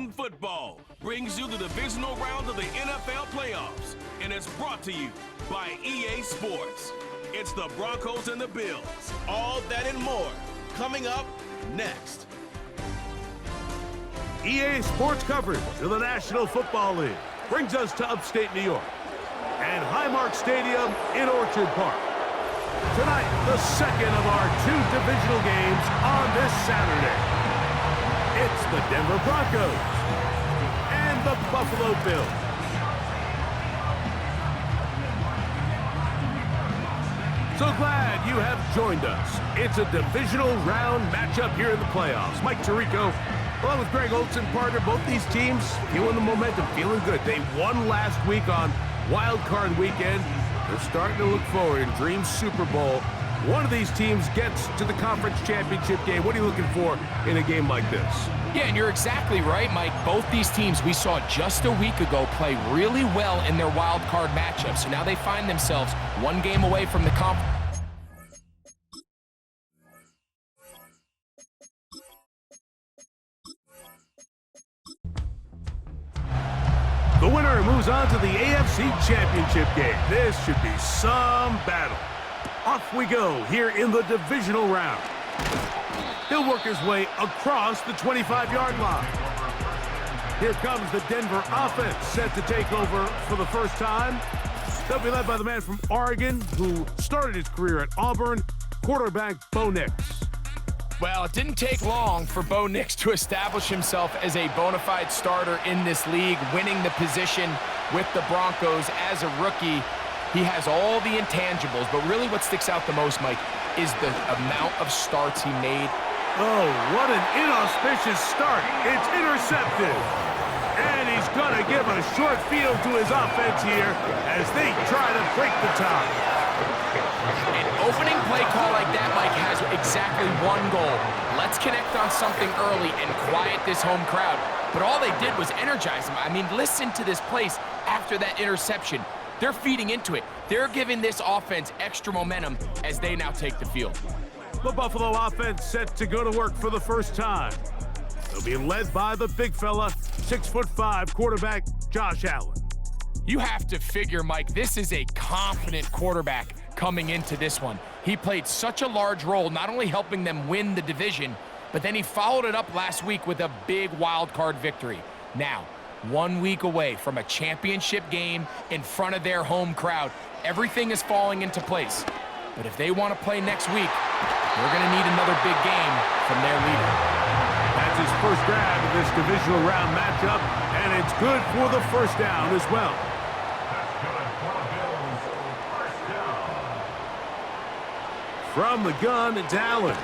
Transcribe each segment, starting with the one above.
American football brings you the divisional round of the NFL playoffs, and it's brought to you by EA Sports. It's the Broncos and the Bills. All that and more coming up next. EA Sports coverage of the National Football League brings us to upstate New York and Highmark Stadium in Orchard Park. Tonight, the second of our two divisional games on this Saturday. It's the Denver Broncos and the Buffalo Bills. So glad you have joined us. It's a divisional round matchup here in the playoffs. Mike Tirico, along with Greg Olson, partner, both these teams feeling the momentum, feeling good. They won last week on Wild Card Weekend. They're starting to look forward and dream Super Bowl. One of these teams gets to the conference championship game. What are you looking for in a game like this? Yeah, and you're exactly right, Mike. Both these teams we saw just a week ago play really well in their wild card matchup. So now they find themselves one game away from the conference. The winner moves on to the AFC Championship game. This should be some battle. Off we go here in the divisional round. He'll work his way across the 25-yard line. Here comes the Denver offense set to take over for the first time. They'll be led by the man from Oregon who started his career at Auburn, quarterback Bo Nix. Well, it didn't take long for Bo Nix to establish himself as a bona fide starter in this league, winning the position with the Broncos as a rookie. He has all the intangibles, but really what sticks out the most, Mike, is the amount of starts he made. Oh, what an inauspicious start. It's intercepted. And he's going to give a short field to his offense here as they try to break the tie. An opening play call like that, Mike, has exactly one goal. Let's connect on something early and quiet this home crowd. But all they did was energize him. I mean, listen to this place after that interception. They're feeding into it. They're giving this offense extra momentum as they now take the field. The Buffalo offense set to go to work for the first time. They'll be led by the big fella, 6'5" quarterback Josh Allen. You have to figure, Mike, this is a confident quarterback coming into this one. He played such a large role, not only helping them win the division, but then he followed it up last week with a big wild card victory. Now, 1 week away from a championship game in front of their home crowd, everything is falling into place. But if they want to play next week, they're going to need another big game from their leader. That's his first grab of this divisional round matchup, and it's good for the first down as well. From the gun, it's Allen.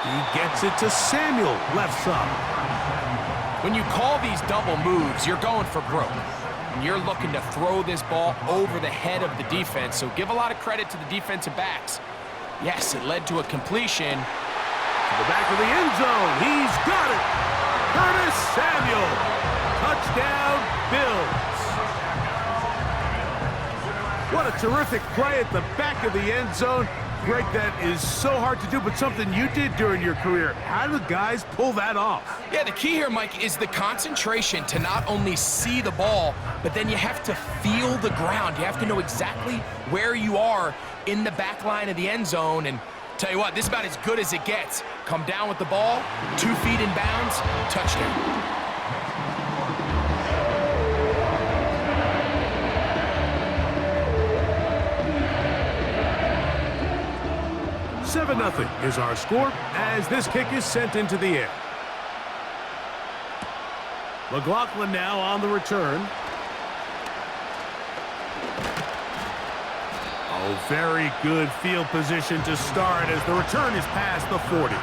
He gets it to Samuel, left side. When you call these double moves, you're going for broke. And you're looking to throw this ball over the head of the defense, so give a lot of credit to the defensive backs. Yes, it led to a completion. To the back of the end zone, he's got it! Curtis Samuel! Touchdown, Bills! What a terrific play at the back of the end zone. Greg, that is so hard to do, but something you did during your career. How do guys pull that off? Yeah, the key here, Mike, is the concentration to not only see the ball, but then you have to feel the ground. You have to know exactly where you are in the back line of the end zone. And tell you what, this is about as good as it gets. Come down with the ball, 2 feet in bounds, touchdown. 7-0 is our score as this kick is sent into the air. McLaughlin now on the return. Oh, very good field position to start as the return is past the 40.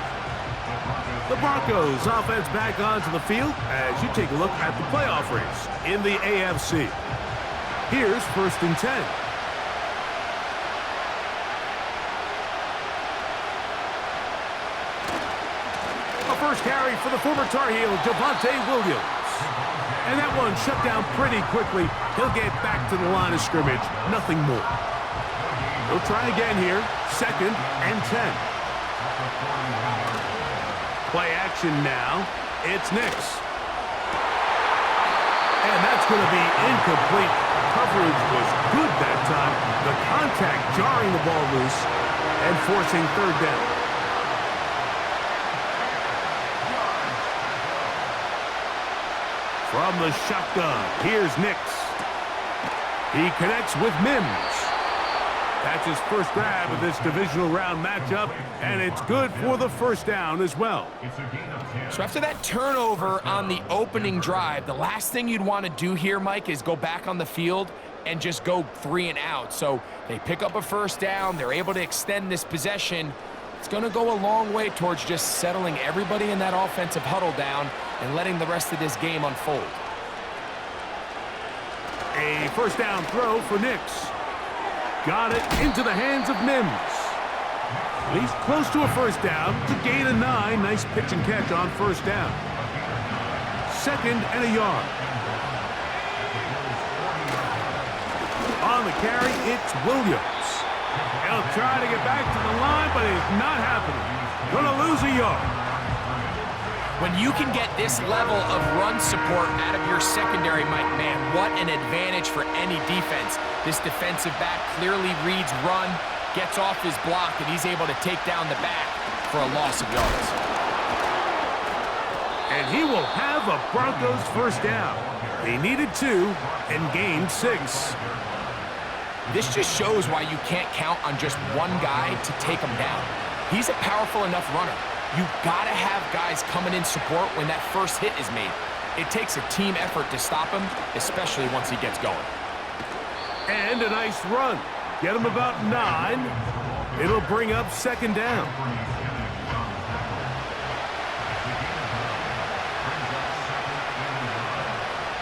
The Broncos offense back onto the field as you take a look at the playoff race in the AFC. Here's 1st and 10. First carry for the former Tar Heel, Javonte Williams. And that one shut down pretty quickly. He'll get back to the line of scrimmage. Nothing more. He'll try again here. 2nd and 10. Play action now. It's Nix. And that's going to be incomplete. Coverage was good that time. The contact jarring the ball loose and forcing third down. From the shotgun, here's Nix. He connects with Mims. That's his first grab of this divisional round matchup, and it's good for the first down as well. So after that turnover on the opening drive, the last thing you'd want to do here, Mike, is go back on the field and just go 3 and out. So they pick up a first down. They're able to extend this possession. It's going to go a long way towards just settling everybody in that offensive huddle down and letting the rest of this game unfold. A first down throw for Nix. Got it into the hands of Mims. He's close to a first down to gain a 9. Nice pitch and catch on first down. 2nd and a yard. On the carry, it's Williams. He'll try to get back to the line, but it's not happening. Gonna lose a yard. When you can get this level of run support out of your secondary, Mike, man, what an advantage for any defense. This defensive back clearly reads run, gets off his block, and he's able to take down the back for a loss of yards. And he will have a Broncos first down. They needed 2 and gained 6. This just shows why you can't count on just one guy to take him down. He's a powerful enough runner. You've got to have guys coming in support when that first hit is made. It takes a team effort to stop him, especially once he gets going. And a nice run. Get him about 9. It'll bring up 2nd down.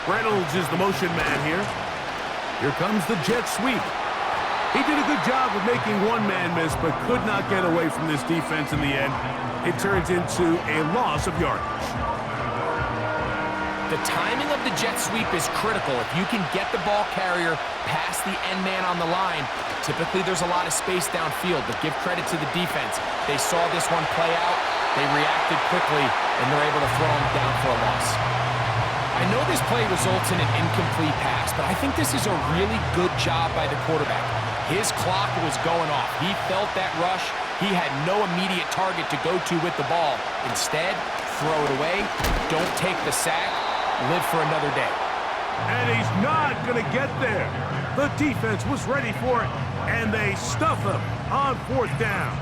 Reynolds is the motion man here. Here comes the jet sweep. He did a good job of making one man miss, but could not get away from this defense in the end. It turns into a loss of yardage. The timing of the jet sweep is critical. If you can get the ball carrier past the end man on the line, typically there's a lot of space downfield, but give credit to the defense. They saw this one play out, they reacted quickly, and they're able to throw him down for a loss. I know this play results in an incomplete pass, but I think this is a really good job by the quarterback. His clock was going off. He felt that rush. He had no immediate target to go to with the ball. Instead, throw it away. Don't take the sack. Live for another day. And he's not going to get there. The defense was ready for it, and they stuff him on 4th down.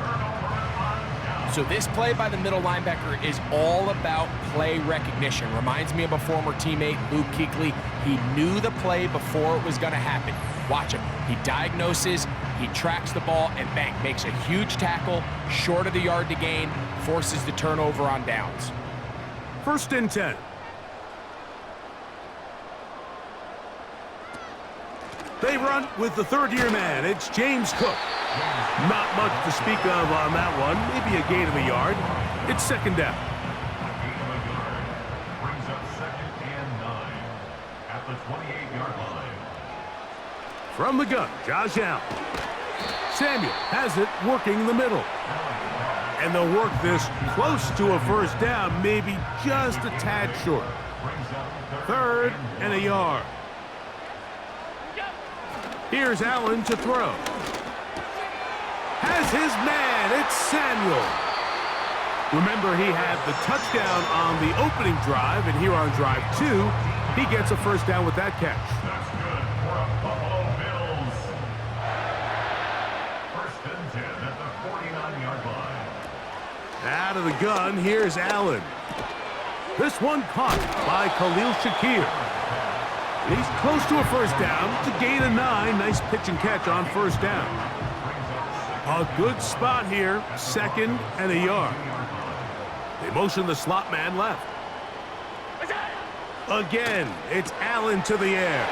So this play by the middle linebacker is all about play recognition. Reminds me of a former teammate, Luke Kuechly. He knew the play before it was going to happen. Watch him. He diagnoses, he tracks the ball, and bang, makes a huge tackle, short of the yard to gain, forces the turnover on downs. 1st and 10. They run with the 3rd-year man. It's James Cook. Not much to speak of on that one. Maybe a gain of a yard. It's 2nd down. Brings up 2nd and 9 at the 28-yard line. From the gun, Josh Allen. Samuel has it working the middle. And they'll work this close to a first down, maybe just a tad short. 3rd and a yard. Here's Allen to throw. Has his man, it's Samuel. Remember, he had the touchdown on the opening drive, and here on drive 2, he gets a first down with that catch. That's good for a Buffalo Bills. 1st and 10 at the 49-yard line. Out of the gun, here's Allen. This one caught by Khalil Shakir. He's close to a first down to gain a 9. Nice pitch and catch on first down. A good spot here, 2nd and a yard. They motion the slot man left. Again, it's Allen to the air.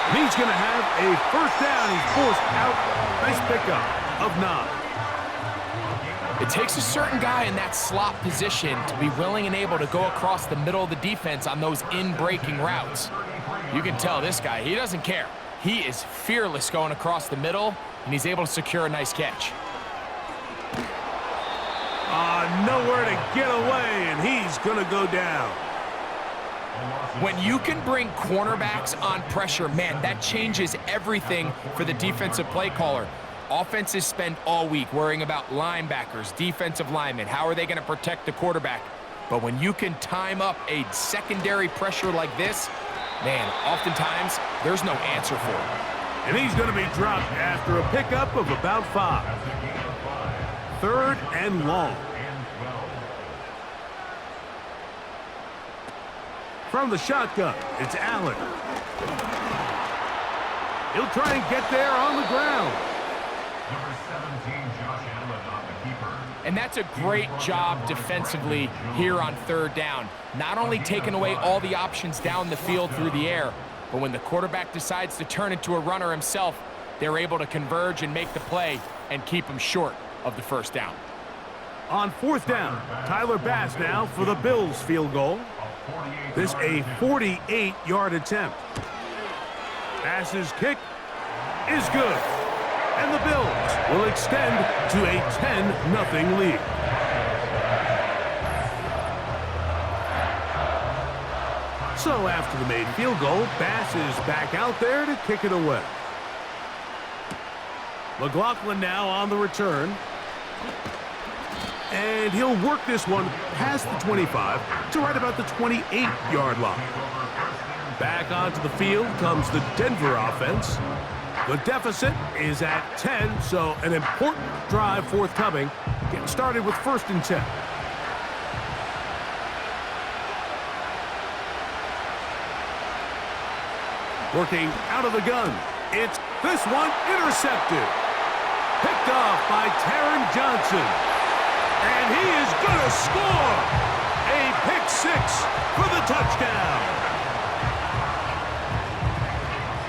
And he's going to have a first down. He's forced out. Nice pickup of 9. It takes a certain guy in that slot position to be willing and able to go across the middle of the defense on those in-breaking routes. You can tell this guy, he doesn't care. He is fearless going across the middle, and he's able to secure a nice catch. Nowhere to get away, and he's going to go down. When you can bring cornerbacks on pressure, man, that changes everything for the defensive play caller. Offenses spend all week worrying about linebackers, defensive linemen. How are they going to protect the quarterback? But when you can time up a secondary pressure like this, man, oftentimes there's no answer for it. And he's going to be dropped after a pickup of about 5. 3rd and long. From the shotgun, it's Allen. He'll try and get there on the ground. Number 17, Josh Allen on the keeper. And that's a great job defensively here on 3rd down. Not only taking away all the options down the field through the air, but when the quarterback decides to turn into a runner himself, they're able to converge and make the play and keep him short of the 1st down. On 4th down, Tyler Bass now for the Bills field goal. This a 48-yard attempt. Bass's kick is good. And the Bills will extend to a 10-0 lead. So after the made field goal, Bass is back out there to kick it away. McLaughlin now on the return. And he'll work this one past the 25 to right about the 28-yard line. Back onto the field comes the Denver offense. The deficit is at 10, so an important drive forthcoming. Getting started with 1st and 10. Working out of the gun. It's this one intercepted. Picked off by Taron Johnson. And he is going to score. A pick 6 for the touchdown.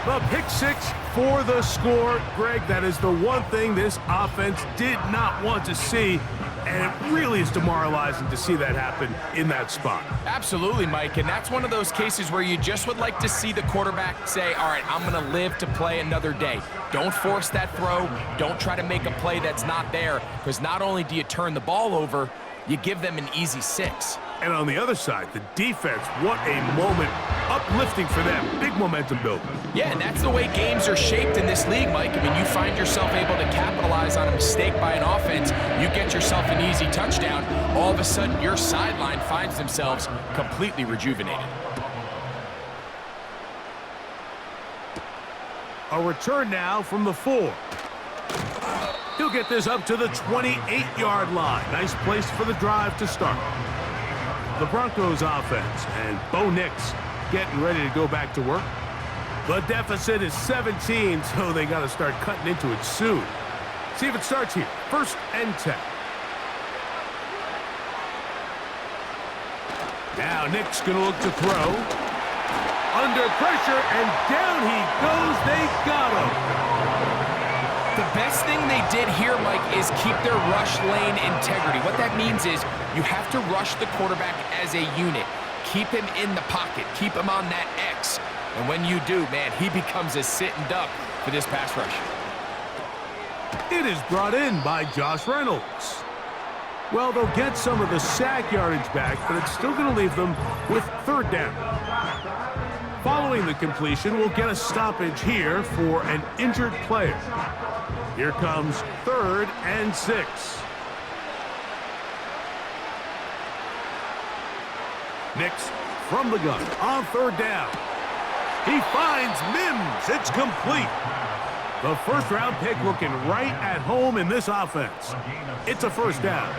The pick 6 for the score. Greg, that is the one thing this offense did not want to see. And it really is demoralizing to see that happen in that spot. Absolutely, Mike, and that's one of those cases where you just would like to see the quarterback say, all right, I'm going to live to play another day. Don't force that throw. Don't try to make a play that's not there, because not only do you turn the ball over, you give them an easy 6. And on the other side, the defense, what a moment. Uplifting for them. Big momentum building. Yeah, and that's the way games are shaped in this league, Mike. I mean, you find yourself able to capitalize on a mistake by an offense. You get yourself an easy touchdown. All of a sudden, your sideline finds themselves completely rejuvenated. A return now from the 4. He'll get this up to the 28-yard line. Nice place for the drive to start. The Broncos offense and Bo Nix getting ready to go back to work. The deficit is 17, so they got to start cutting into it soon. See if it starts here. 1st and 10. Now Nix going to look to throw. Under pressure, and down he goes. They got him. The best thing they did here, Mike, is keep their rush lane integrity. What that means is you have to rush the quarterback as a unit. Keep him in the pocket. Keep him on that X. And when you do, man, he becomes a sitting duck for this pass rush. It is brought in by Josh Reynolds. Well, they'll get some of the sack yardage back, but it's still going to leave them with 3rd down. Following the completion, we'll get a stoppage here for an injured player. Here comes 3rd and 6. Nix from the gun on 3rd down. He finds Mims. It's complete. The 1st-round pick looking right at home in this offense. It's a 1st down.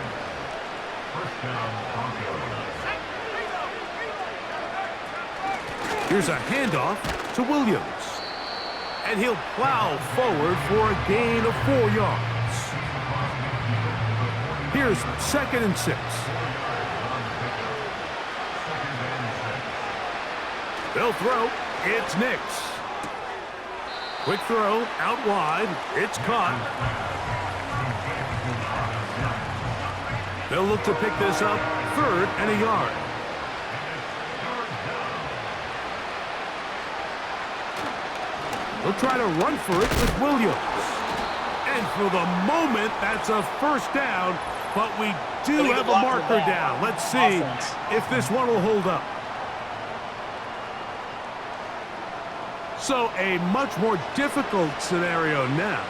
Here's a handoff to Williams. And he'll plow forward for a gain of 4 yards. Here's 2nd and 6. They'll throw. It's Nix. Quick throw out wide. It's caught. They'll look to pick this up 3rd and a yard. They'll try to run for it with Williams. And for the moment, that's a 1st down, but we do have a marker down. Let's see if this one will hold up. So a much more difficult scenario now.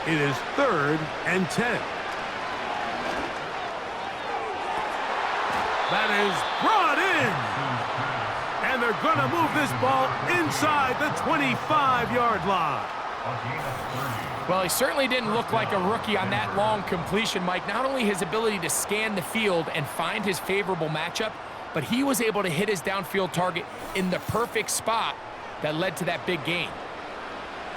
It is 3rd and 10. That is brought in. And they're going to move this ball inside the 25-yard line. Well, he certainly didn't look like a rookie on that long completion, Mike. Not only his ability to scan the field and find his favorable matchup, but he was able to hit his downfield target in the perfect spot that led to that big gain.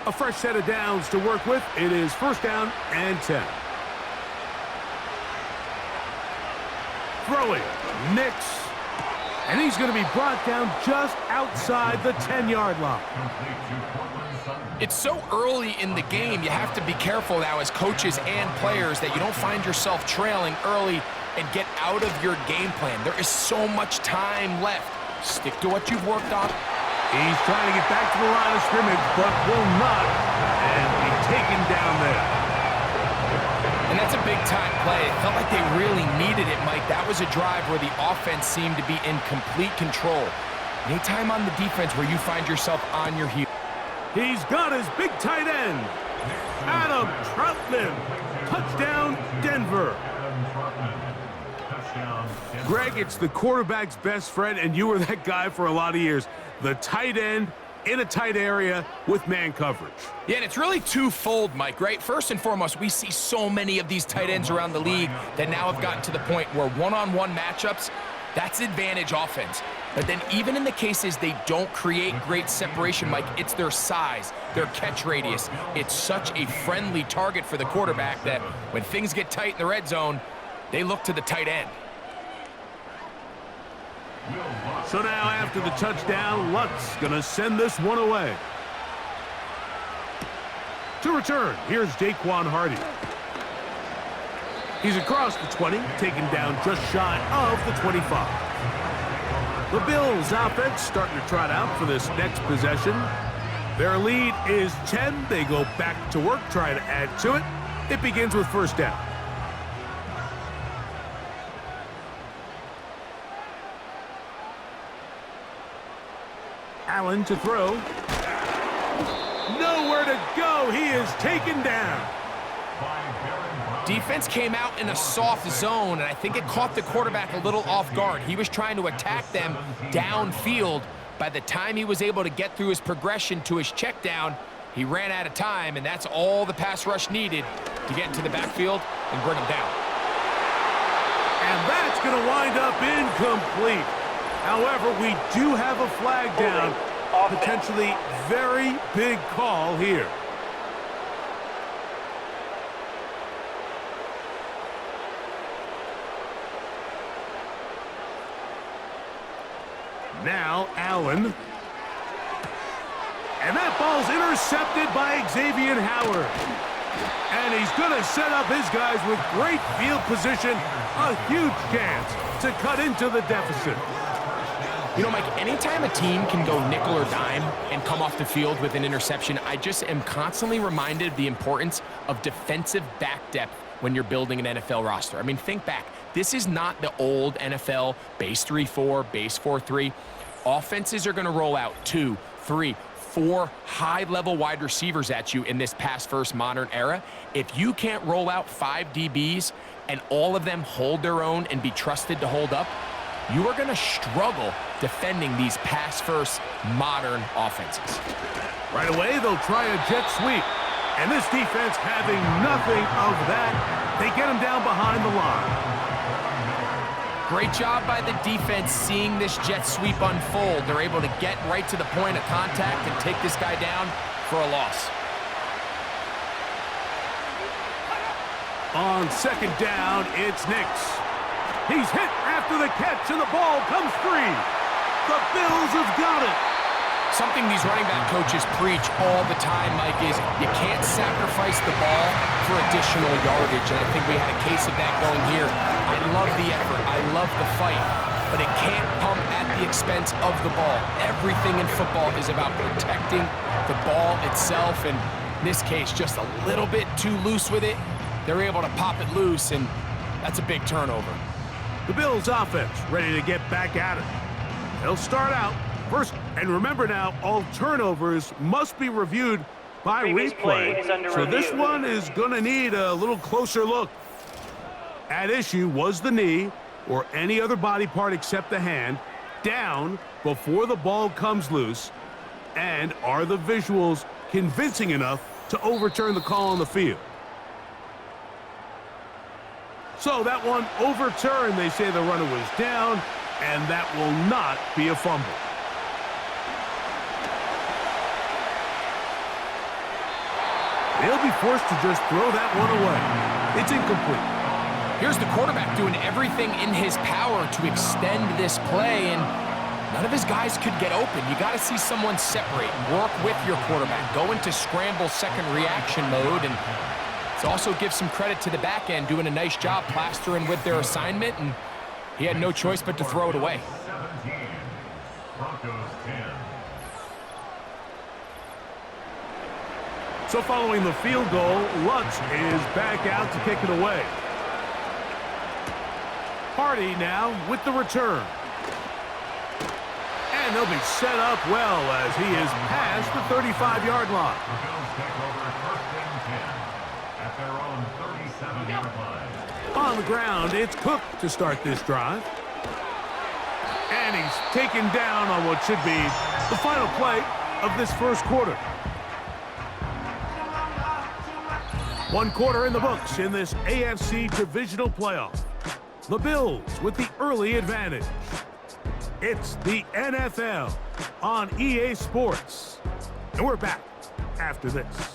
A fresh set of downs to work with. It is 1st down and 10. Throwing. Nix. And he's going to be brought down just outside the 10-yard line. It's so early in the game, you have to be careful now as coaches and players that you don't find yourself trailing early and get out of your game plan. There is so much time left. Stick to what you've worked on. He's trying to get back to the line of scrimmage, but will not, and be taken down there. And that's a big-time play. It felt like they really needed it, Mike. That was a drive where the offense seemed to be in complete control. Anytime on the defense where you find yourself on your heels. He's got his big tight end, Adam Troutman. Touchdown, Denver. Greg, it's the quarterback's best friend, and you were that guy for a lot of years. The tight end in a tight area with man coverage. Yeah, and it's really twofold, Mike, right? First and foremost, we see so many of these tight ends around the league that now have gotten to the point where one-on-one matchups, that's advantage offense. But then even in the cases they don't create great separation, Mike, it's their size, their catch radius. It's such a friendly target for the quarterback that when things get tight in the red zone, they look to the tight end. So now after the touchdown, Lutz going to send this one away. To return, here's Daquan Hardy. He's across the 20, taken down just shy of the 25. The Bills offense starting to trot out for this next possession. Their lead is 10. They go back to work, trying to add to it. It begins with 1st down. Allen to throw. Nowhere to go. He is taken down. Defense came out in a soft zone, and I think it caught the quarterback a little off guard. He was trying to attack them downfield. By the time he was able to get through his progression to his check down, he ran out of time, and that's all the pass rush needed to get into the backfield and bring him down. And that's going to wind up incomplete. However, we do have a flag down. Potentially very big call here. Now Allen. And that ball's intercepted by Xavier Howard. And he's going to set up his guys with great field position. A huge chance to cut into the deficit. You know, Mike, anytime a team can go nickel or dime and come off the field with an interception, I just am constantly reminded of the importance of defensive back depth when you're building an NFL roster. I mean, think back. This is not the old NFL base 3-4, base 4-3. Offenses are going to roll out 2, 3, 4 high-level wide receivers at you in this pass-first modern era. If you can't roll out 5 DBs and all of them hold their own and be trusted to hold up, you are going to struggle defending these pass-first modern offenses. Right away, they'll try a jet sweep. And this defense having nothing of that, they get him down behind the line. Great job by the defense seeing this jet sweep unfold. They're able to get right to the point of contact and take this guy down for a loss. On 2nd down, it's Nix. He's hit after the catch, and the ball comes free. The Bills have got it. Something these running back coaches preach all the time, Mike, is you can't sacrifice the ball for additional yardage, and I think we had a case of that going here. I love the effort. I love the fight, but it can't come at the expense of the ball. Everything in football is about protecting the ball itself, and in this case, just a little bit too loose with it. They're able to pop it loose, and that's a big turnover. The Bills offense ready to get back at it. They'll start out First, and remember now, all turnovers must be reviewed by Previous play replay. is under So this review. one is going to need a little closer look. At issue was the knee, or any other body part except the hand, down before the ball comes loose. And are the visuals convincing enough to overturn the call on the field? So that one overturned. They say the runner was down, and that will not be a fumble. They'll be forced to just throw that one away. It's incomplete. Here's the quarterback doing everything in his power to extend this play, and none of his guys could get open. You got to see someone separate, work with your quarterback, go into scramble second reaction mode, and it also gives some credit to the back end doing a nice job plastering with their assignment, and he had no choice but to throw it away. 17. Broncos 10. So following the field goal, Lutz is back out to kick it away. Hardy now with the return. And they'll be set up well as he is past the 35-yard line. The Bills take over first and 10 at their own 37-yard line. On the ground, it's Cook to start this drive. And he's taken down on what should be the final play of this first quarter. 1 quarter in the books in this AFC divisional playoff. The Bills with the early advantage. It's the NFL on EA Sports. And we're back after this.